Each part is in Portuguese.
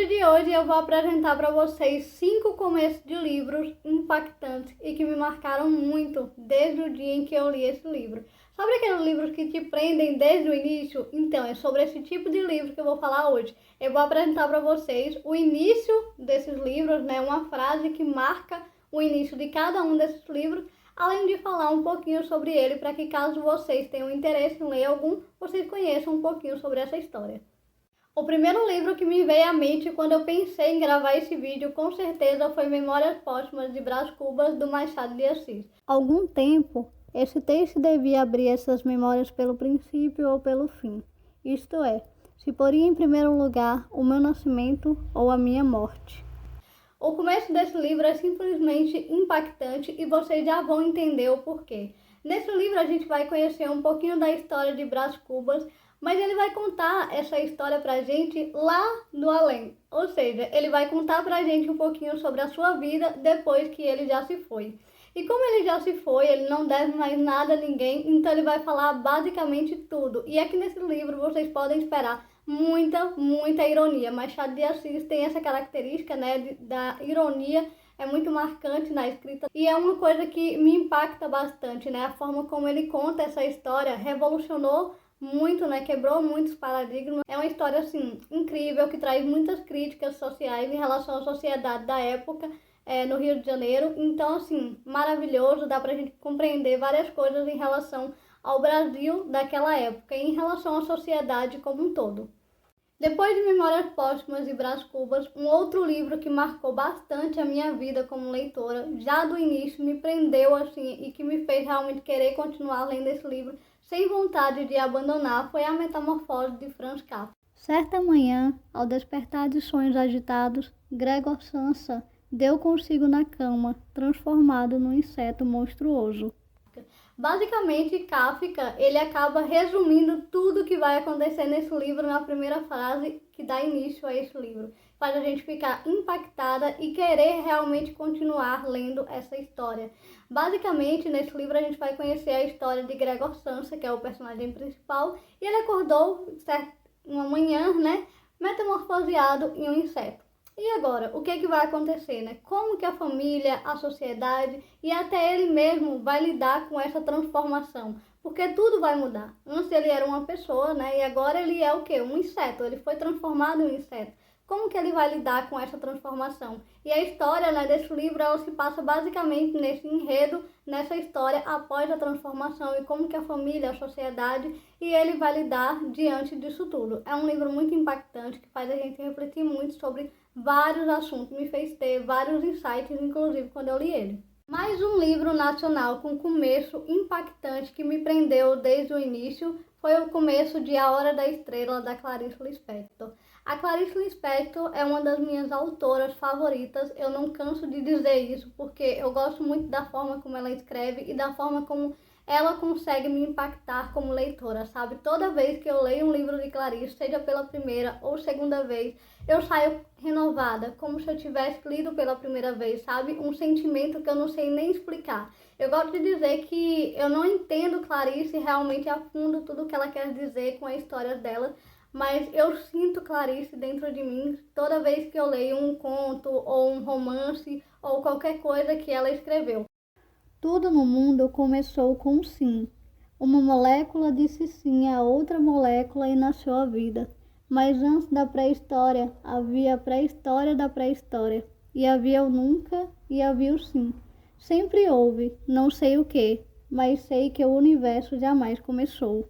vídeo de hoje eu vou apresentar para vocês 5 começos de livros impactantes e que me marcaram muito desde o dia em que eu li esse livro. Sabe aqueles livros que te prendem desde o início? Então, é sobre esse tipo de livro que eu vou falar hoje. Eu vou apresentar para vocês o início desses livros, né? Uma frase que marca o início de cada um desses livros, além de falar um pouquinho sobre ele, para que caso vocês tenham interesse em ler algum, vocês conheçam um pouquinho sobre essa história. O primeiro livro que me veio à mente quando eu pensei em gravar esse vídeo, com certeza, foi Memórias Póstumas de Brás Cubas, do Machado de Assis. Há algum tempo, esse texto devia abrir essas memórias pelo princípio ou pelo fim. Isto é, se poria em primeiro lugar o meu nascimento ou a minha morte. O começo desse livro é simplesmente impactante e vocês já vão entender o porquê. Nesse livro a gente vai conhecer um pouquinho da história de Brás Cubas, mas ele vai contar essa história pra gente lá do além. Ou seja, ele vai contar pra gente um pouquinho sobre a sua vida depois que ele já se foi. E como ele já se foi, ele não deve mais nada a ninguém, então ele vai falar basicamente tudo. E aqui nesse livro vocês podem esperar muita ironia. Machado de Assis tem essa característica, né, da ironia, é muito marcante na escrita e é uma coisa que me impacta bastante, né, a forma como ele conta essa história revolucionou muito, né, quebrou muitos paradigmas. É uma história, assim, incrível, que traz muitas críticas sociais em relação à sociedade da época, no Rio de Janeiro. Então, assim, maravilhoso, dá pra gente compreender várias coisas em relação ao Brasil daquela época e em relação à sociedade como um todo. Depois de Memórias Póstumas e Brás Cubas, um outro livro que marcou bastante a minha vida como leitora, já do início me prendeu assim e que me fez realmente querer continuar lendo esse livro sem vontade de abandonar, foi A Metamorfose de Franz Kafka. Certa manhã, ao despertar de sonhos agitados, Gregor Samsa deu consigo na cama, transformado num inseto monstruoso. Basicamente, Kafka, ele acaba resumindo tudo que vai acontecer nesse livro na primeira frase que dá início a esse livro. Faz a gente ficar impactada e querer realmente continuar lendo essa história. Basicamente, nesse livro a gente vai conhecer a história de Gregor Samsa, que é o personagem principal, e ele acordou uma manhã, né, metamorfoseado em um inseto. E agora, o que vai acontecer, né? Como que a família, a sociedade e até ele mesmo vai lidar com essa transformação? Porque tudo vai mudar. Antes ele era uma pessoa, né? E agora ele é o quê? Um inseto. Ele foi transformado em um inseto. Como que ele vai lidar com essa transformação? E a história, né, desse livro, ela se passa basicamente nesse enredo, nessa história após a transformação e como que a família, a sociedade e ele vai lidar diante disso tudo. É um livro muito impactante que faz a gente refletir muito sobre vários assuntos, me fez ter vários insights, inclusive quando eu li ele. Mais um livro nacional com começo impactante que me prendeu desde o início foi o começo de A Hora da Estrela, da Clarice Lispector. A Clarice Lispector é uma das minhas autoras favoritas, eu não canso de dizer isso, porque eu gosto muito da forma como ela escreve e da forma como ela consegue me impactar como leitora, sabe? Toda vez que eu leio um livro de Clarice, seja pela primeira ou segunda vez, eu saio renovada, como se eu tivesse lido pela primeira vez, sabe? Um sentimento que eu não sei nem explicar. Eu gosto de dizer que eu não entendo Clarice realmente a fundo tudo que ela quer dizer com a história dela, mas eu sinto Clarice dentro de mim toda vez que eu leio um conto ou um romance ou qualquer coisa que ela escreveu. Tudo no mundo começou com um sim. Uma molécula disse sim a outra molécula e nasceu a vida. Mas antes da pré-história, havia a pré-história da pré-história. E havia o nunca e havia o sim. Sempre houve, não sei o que, mas sei que o universo jamais começou.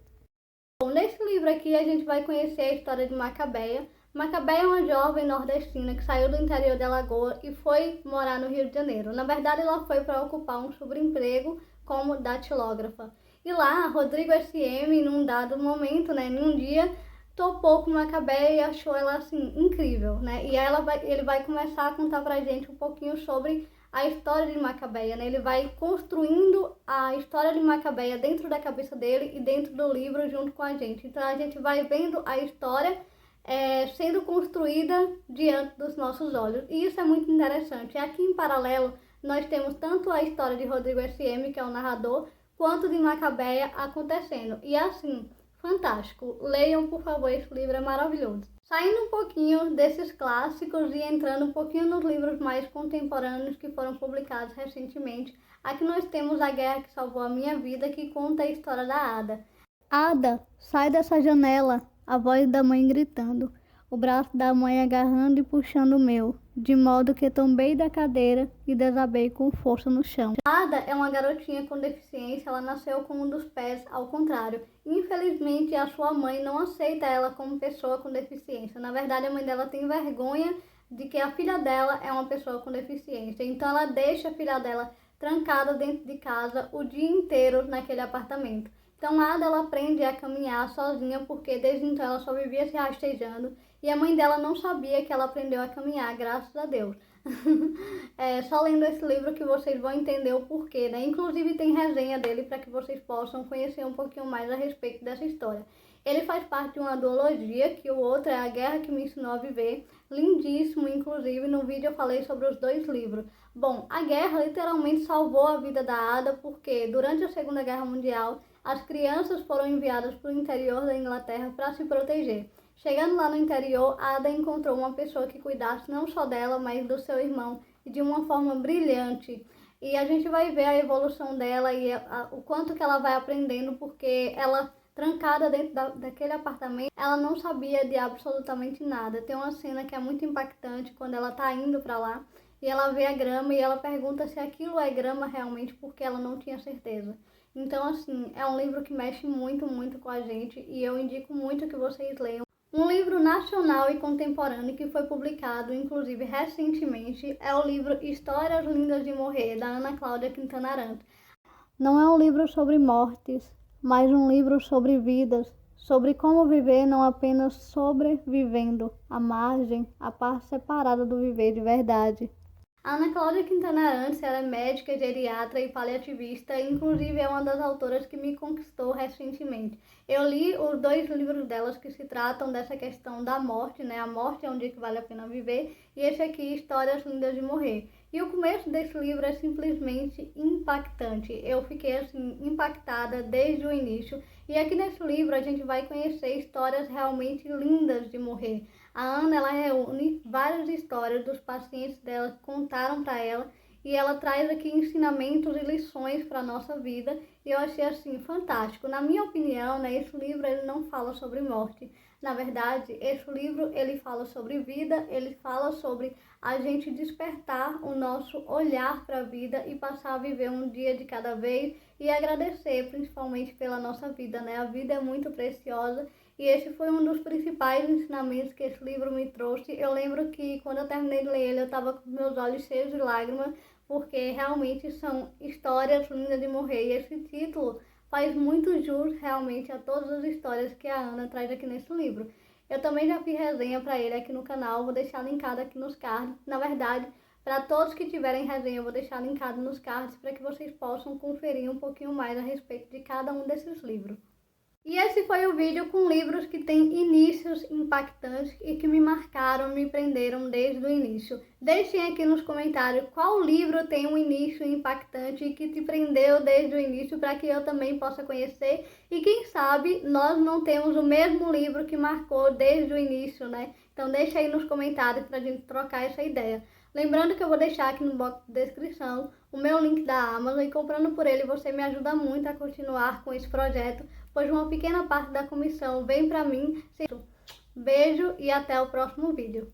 Bom, nesse livro aqui a gente vai conhecer a história de Macabeia. Macabeia é uma jovem nordestina que saiu do interior de Alagoas e foi morar no Rio de Janeiro. Na verdade, ela foi para ocupar um subemprego como datilógrafa. E lá, Rodrigo SM, num dado momento, né, num dia, topou com Macabeia e achou ela, assim, incrível, né? E ele vai começar a contar pra gente um pouquinho sobre a história de Macabeia, né? Ele vai construindo a história de Macabeia dentro da cabeça dele e dentro do livro junto com a gente. Então, a gente vai vendo a história sendo construída diante dos nossos olhos. E isso é muito interessante. Aqui em paralelo, nós temos tanto a história de Rodrigo SM, que é o narrador, quanto de Macabeia acontecendo. E assim, fantástico. Leiam, por favor, esse livro é maravilhoso. Saindo um pouquinho desses clássicos e entrando um pouquinho nos livros mais contemporâneos que foram publicados recentemente, aqui nós temos A Guerra que Salvou a Minha Vida, que conta a história da Ada. Ada, sai dessa janela, a voz da mãe gritando, o braço da mãe agarrando e puxando o meu, de modo que tombei da cadeira e desabei com força no chão. Ada é uma garotinha com deficiência, ela nasceu com um dos pés ao contrário. Infelizmente, a sua mãe não aceita ela como pessoa com deficiência. Na verdade, a mãe dela tem vergonha de que a filha dela é uma pessoa com deficiência. Então, ela deixa a filha dela trancada dentro de casa o dia inteiro naquele apartamento. Então, a Ada ela aprende a caminhar sozinha, porque desde então ela só vivia se rastejando. E a mãe dela não sabia que ela aprendeu a caminhar, graças a Deus. Só lendo esse livro que vocês vão entender o porquê, né? Inclusive tem resenha dele para que vocês possam conhecer um pouquinho mais a respeito dessa história. Ele faz parte de uma duologia, que o outro é A Guerra que Me Ensinou a Viver. Lindíssimo, inclusive, no vídeo eu falei sobre os dois livros. Bom, a guerra literalmente salvou a vida da Ada, porque durante a Segunda Guerra Mundial, as crianças foram enviadas para o interior da Inglaterra para se proteger. Chegando lá no interior, a Ada encontrou uma pessoa que cuidasse não só dela, mas do seu irmão, e de uma forma brilhante. E a gente vai ver a evolução dela e o quanto que ela vai aprendendo, porque ela, trancada dentro daquele apartamento, ela não sabia de absolutamente nada. Tem uma cena que é muito impactante quando ela está indo para lá e ela vê a grama e ela pergunta se aquilo é grama realmente, porque ela não tinha certeza. Então, assim, é um livro que mexe muito, muito com a gente e eu indico muito que vocês leiam. Um livro nacional e contemporâneo que foi publicado, inclusive recentemente, é o livro Histórias Lindas de Morrer, da Ana Cláudia Quintana Arantes. Não é um livro sobre mortes, mas um livro sobre vidas, sobre como viver não apenas sobrevivendo, à margem, a parte separada do viver de verdade. A Ana Cláudia Quintana Arantes, ela é médica, geriatra e paliativista, inclusive é uma das autoras que me conquistou recentemente. Eu li os dois livros delas que se tratam dessa questão da morte, né? A morte é um dia que vale a pena viver, e esse aqui, Histórias Lindas de Morrer. E o começo desse livro é simplesmente impactante. Eu fiquei assim impactada desde o início. E aqui nesse livro a gente vai conhecer histórias realmente lindas de morrer. A Ana ela reúne várias histórias dos pacientes dela que contaram para ela e ela traz aqui ensinamentos e lições para a nossa vida. E eu achei assim fantástico. Na minha opinião, né, esse livro ele não fala sobre morte. Na verdade, esse livro ele fala sobre vida, ele fala sobre a gente despertar o nosso olhar para a vida e passar a viver um dia de cada vez e agradecer principalmente pela nossa vida, né? A vida é muito preciosa e esse foi um dos principais ensinamentos que esse livro me trouxe. Eu lembro que quando eu terminei de ler ele, eu estava com meus olhos cheios de lágrimas, porque realmente são histórias lindas de morrer. E esse título faz muito jus realmente a todas as histórias que a Ana traz aqui nesse livro. Eu também já fiz resenha para ele aqui no canal, vou deixar linkado aqui nos cards. Na verdade, para todos que tiverem resenha, eu vou deixar linkado nos cards para que vocês possam conferir um pouquinho mais a respeito de cada um desses livros. E esse foi o vídeo com livros que têm inícios impactantes e que me marcaram, me prenderam desde o início. Deixem aqui nos comentários qual livro tem um início impactante e que te prendeu desde o início para que eu também possa conhecer. E quem sabe nós não temos o mesmo livro que marcou desde o início, né? Então deixa aí nos comentários para a gente trocar essa ideia. Lembrando que eu vou deixar aqui no box de descrição o meu link da Amazon e comprando por ele você me ajuda muito a continuar com esse projeto, pois uma pequena parte da comissão vem para mim. Beijo e até o próximo vídeo.